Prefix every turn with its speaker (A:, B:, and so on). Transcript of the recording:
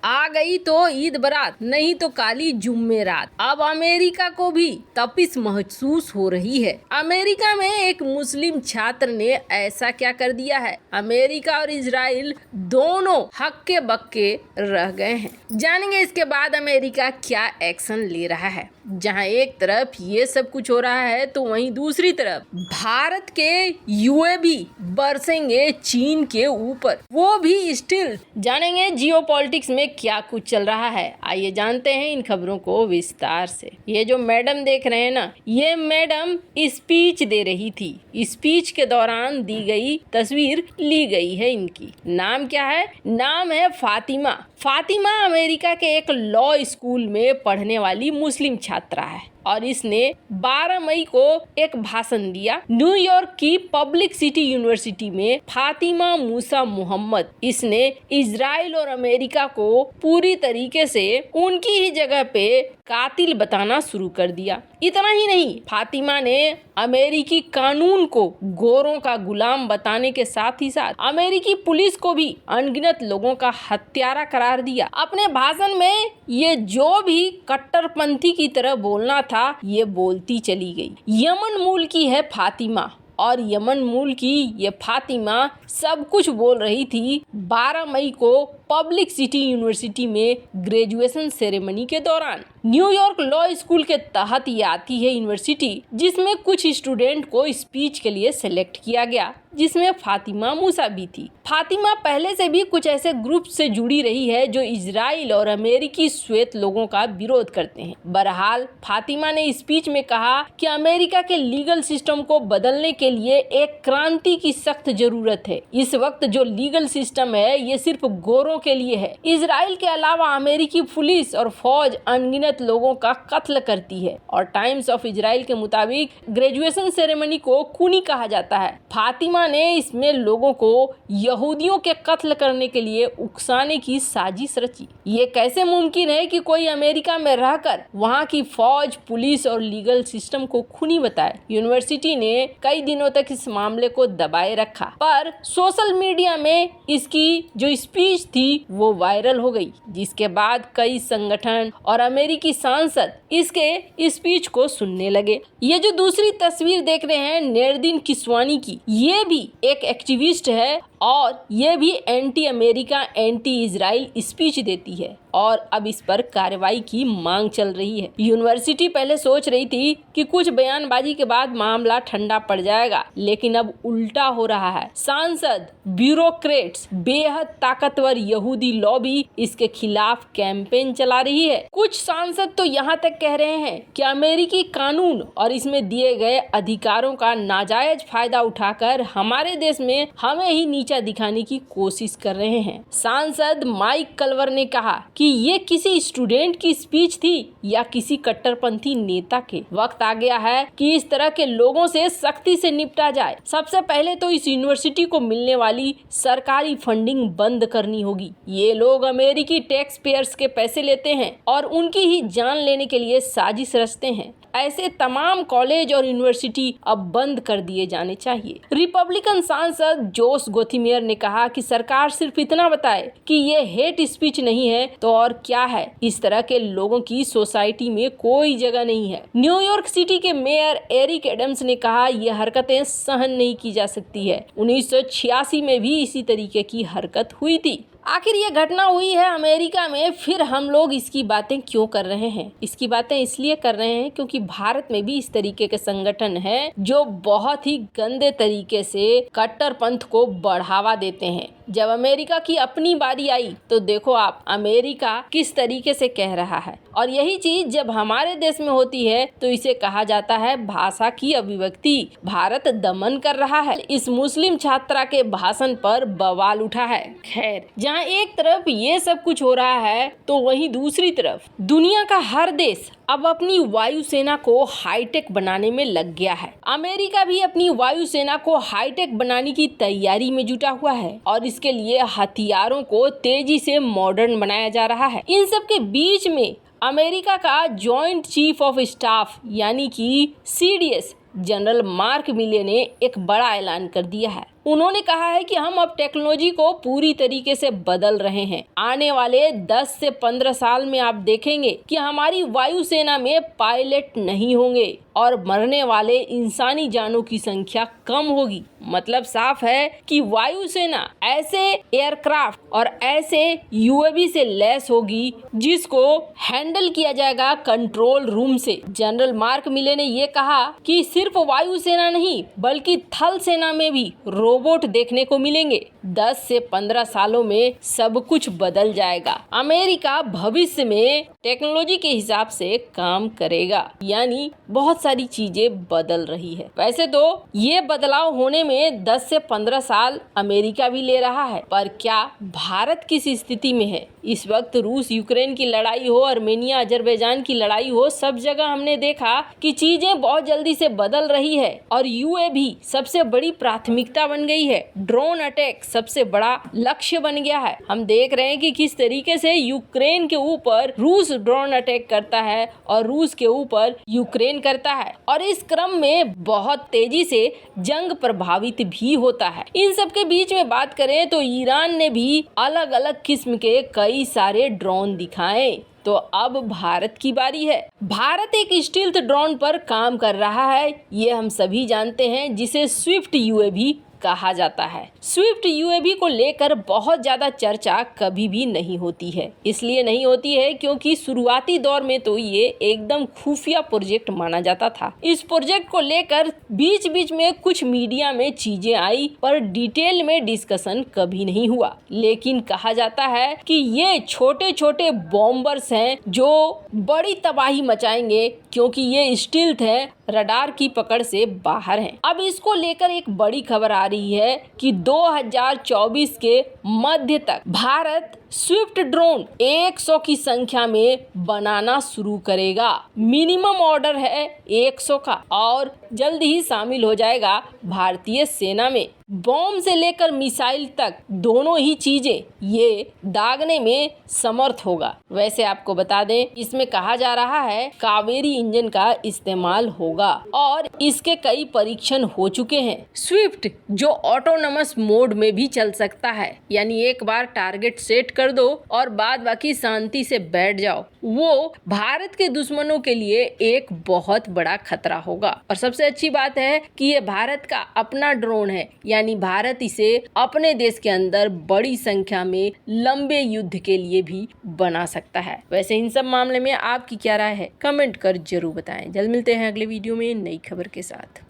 A: आ गई तो ईद बारात, नहीं तो काली जुम्मेरात। अब अमेरिका को भी तपिश महसूस हो रही है। अमेरिका में एक मुस्लिम छात्र ने ऐसा क्या कर दिया है, अमेरिका और इजराइल दोनों हक्के बक्के रह गए हैं। जानेंगे इसके बाद अमेरिका क्या एक्शन ले रहा है। जहां एक तरफ ये सब कुछ हो रहा है तो वहीं दूसरी तरफ भारत के यूएवी बरसेंगे चीन के ऊपर, वो भी स्टिल। जानेंगे जियोपॉलिटिक्स में क्या कुछ चल रहा है। आइए जानते हैं इन खबरों को विस्तार से। ये जो मैडम देख रहे हैं ना, ये मैडम स्पीच दे रही थी। स्पीच के दौरान दी गई तस्वीर ली गई है। इनकी नाम क्या है? नाम है फातिमा। फातिमा अमेरिका के एक लॉ स्कूल में पढ़ने वाली मुस्लिम छात्रा है और इसने 12 मई को एक भाषण दिया न्यूयॉर्क की पब्लिक सिटी यूनिवर्सिटी में। फातिमा मूसा मोहम्मद, इसने इजराइल और अमेरिका को पूरी तरीके से उनकी ही जगह पे कातिल बताना शुरू कर दिया। इतना ही नहीं, फातिमा ने अमेरिकी कानून को गोरों का गुलाम बताने के साथ ही साथ अमेरिकी पुलिस को भी अनगिनत लोगों का हत्यारा करार दिया। अपने भाषण में ये जो भी कट्टरपंथी की तरह बोलना था, ये बोलती चली गई। यमन मूल की है फातिमा और यमन मूल की ये फातिमा सब कुछ बोल रही थी 12 मई को पब्लिक सिटी यूनिवर्सिटी में ग्रेजुएशन सेरेमनी के दौरान। न्यूयॉर्क लॉ स्कूल के तहत ये आती है यूनिवर्सिटी, जिसमें कुछ स्टूडेंट को स्पीच के लिए सिलेक्ट किया गया, जिसमें फातिमा मूसा भी थी। फातिमा पहले से भी कुछ ऐसे ग्रुप से जुड़ी रही है जो इजराइल और अमेरिकी श्वेत लोगों का विरोध करते हैं। बहरहाल फातिमा ने स्पीच में कहा कि अमेरिका के लीगल सिस्टम को बदलने के लिए एक क्रांति की सख्त जरूरत है। इस वक्त जो लीगल सिस्टम है ये सिर्फ गोरों के लिए है। इजराइल के अलावा अमेरिकी पुलिस और फौज अनगिनत लोगों का कत्ल करती है और टाइम्स ऑफ इजराइल के मुताबिक ग्रेजुएशन सेरेमनी को खूनी कहा जाता है। फातिमा ने इसमें लोगों को यहूदियों के कत्ल करने के लिए उकसाने की साजिश रची। ये कैसे मुमकिन है कि कोई अमेरिका में रहकर वहाँ की फौज, पुलिस और लीगल सिस्टम को खूनी बताए। यूनिवर्सिटी ने कई दिनों तक इस मामले को दबाए रखा, पर सोशल मीडिया में इसकी जो स्पीच थी वो वायरल हो गई, जिसके बाद कई संगठन और अमेरिकी सांसद इसके स्पीच को सुनने लगे। ये जो दूसरी तस्वीर देख रहे हैं नेरदिन किस्वानी की, ये भी एक एक्टिविस्ट है और ये भी anti America, anti Israel speech देती है और अब इस पर कार्रवाई की मांग चल रही है। यूनिवर्सिटी पहले सोच रही थी कि कुछ बयानबाजी के बाद मामला ठंडा पड़ जाएगा, लेकिन अब उल्टा हो रहा है। सांसद, ब्यूरोक्रेट्स, बेहद ताकतवर यहूदी लॉबी इसके खिलाफ कैंपेन चला रही है। कुछ सांसद तो यहाँ तक कह रहे हैं कि अमेरिकी कानून और इसमें दिए गए अधिकारों का नाजायज फायदा उठाकर हमारे देश में हमें ही नीचा दिखाने की कोशिश कर रहे हैं। सांसद माइक कल्वर ने कहा कि ये किसी स्टूडेंट की स्पीच थी या किसी कट्टरपंथी नेता के। वक्त आ गया है कि इस तरह के लोगों से सख्ती से निपटा जाए। सबसे पहले तो इस यूनिवर्सिटी को मिलने वाली सरकारी फंडिंग बंद करनी होगी। ये लोग अमेरिकी टैक्स पेयर्स के पैसे लेते हैं और उनकी ही जान लेने के लिए साजिश रचते हैं। ऐसे तमाम कॉलेज और यूनिवर्सिटी अब बंद कर दिए जाने चाहिए। रिपब्लिकन सांसद जोश गोथीमेयर ने कहा कि सरकार सिर्फ इतना बताए कि ये हेट स्पीच नहीं है तो और क्या है। इस तरह के लोगों की सोसाइटी में कोई जगह नहीं है। न्यूयॉर्क सिटी के मेयर एरिक एडम्स ने कहा ये हरकतें सहन नहीं की जा सकती है। 1986 में भी इसी तरीके की हरकत हुई थी। आखिर ये घटना हुई है अमेरिका में, फिर हम लोग इसकी बातें क्यों कर रहे हैं? इसकी बातें इसलिए कर रहे हैं क्योंकि भारत में भी इस तरीके के संगठन हैं जो बहुत ही गंदे तरीके से कट्टरपंथ को बढ़ावा देते हैं। जब अमेरिका की अपनी बारी आई तो देखो आप अमेरिका किस तरीके से कह रहा है, और यही चीज जब हमारे देश में होती है तो इसे कहा जाता है भाषा की अभिव्यक्ति। भारत दमन कर रहा है। इस मुस्लिम छात्रा के भाषण पर बवाल उठा है। खैर, जहाँ एक तरफ ये सब कुछ हो रहा है तो वहीं दूसरी तरफ दुनिया का हर देश अब अपनी वायुसेना को हाईटेक बनाने में लग गया है। अमेरिका भी अपनी वायुसेना को हाईटेक बनाने की तैयारी में जुटा हुआ है और इसके लिए हथियारों को तेजी से मॉडर्न बनाया जा रहा है। इन सब के बीच में अमेरिका का जॉइंट चीफ ऑफ स्टाफ यानी कि CDS जनरल मार्क मिले ने एक बड़ा ऐलान कर दिया है। उन्होंने कहा है कि हम अब टेक्नोलॉजी को पूरी तरीके से बदल रहे हैं। आने वाले 10 से 15 साल में आप देखेंगे कि हमारी वायुसेना में पायलट नहीं होंगे और मरने वाले इंसानी जानों की संख्या कम होगी। मतलब साफ है कि वायुसेना ऐसे एयरक्राफ्ट और ऐसे यूएवी से लैस होगी जिसको हैंडल किया जाएगा कंट्रोल रूम से। जनरल मार्क मिले ने ये कहा कि सिर्फ वायुसेना नहीं बल्कि थल सेना में भी रोबोट देखने को मिलेंगे। 10 से 15 सालों में सब कुछ बदल जाएगा। अमेरिका भविष्य में टेक्नोलॉजी के हिसाब से काम करेगा, यानी बहुत सारी चीजें बदल रही है। वैसे तो ये बदलाव होने में 10 से 15 साल अमेरिका भी ले रहा है, पर क्या भारत किस स्थिति में है? इस वक्त रूस यूक्रेन की लड़ाई हो, आर्मेनिया अजरबैजान की लड़ाई हो, सब जगह हमने देखा कि चीजें बहुत जल्दी से बदल रही है और यूएवी सबसे बड़ी प्राथमिकता बन गई है। ड्रोन अटैक सबसे बड़ा लक्ष्य बन गया है। हम देख रहे हैं कि किस तरीके से यूक्रेन के ऊपर रूस ड्रोन अटैक करता है और रूस के ऊपर यूक्रेन करता है, और इस क्रम में बहुत तेजी से जंग प्रभावित भी होता है। इन सब के बीच में बात करें तो ईरान ने भी अलग अलग किस्म के कई सारे ड्रोन दिखाए। तो अब भारत की बारी है। भारत एक स्टील्थ ड्रोन पर काम कर रहा है, ये हम सभी जानते हैं, जिसे स्विफ्ट यूएवी कहा जाता है। स्विफ्ट यूएवी को लेकर बहुत ज्यादा चर्चा कभी भी नहीं होती है। इसलिए नहीं होती है क्योंकि शुरुआती दौर में तो ये एकदम खुफिया प्रोजेक्ट माना जाता था। इस प्रोजेक्ट को लेकर बीच बीच में कुछ मीडिया में चीजें आई, पर डिटेल में डिस्कशन कभी नहीं हुआ। लेकिन कहा जाता है कि ये छोटे छोटे बॉम्बर्स हैं जो बड़ी तबाही मचाएंगे, क्योंकि ये स्टील्थ है, रडार की पकड़ से बाहर हैं। अब इसको लेकर एक बड़ी खबर आ रही है कि 2024 के मध्य तक भारत स्विफ्ट ड्रोन 100 की संख्या में बनाना शुरू करेगा। मिनिमम ऑर्डर है 100 का और जल्द ही शामिल हो जाएगा भारतीय सेना में। बॉम्ब से लेकर मिसाइल तक दोनों ही चीजें ये दागने में समर्थ होगा। वैसे आपको बता दें, इसमें कहा जा रहा है कावेरी इंजन का इस्तेमाल होगा और इसके कई परीक्षण हो चुके हैं। स्विफ्ट जो ऑटोनमस मोड में भी चल सकता है, यानी एक बार टारगेट सेट कर दो और बाद बाकी शांति से बैठ जाओ, वो भारत के दुश्मनों के लिए एक बहुत बड़ा खतरा होगा। और सबसे अच्छी बात है कि ये भारत का अपना ड्रोन है, यानी भारत इसे अपने देश के अंदर बड़ी संख्या में लंबे युद्ध के लिए भी बना सकता है। वैसे इन सब मामले में आपकी क्या राय है? कमेंट कर जरूर बताएं। जल्द मिलते हैं अगले वीडियो में नई खबर के साथ।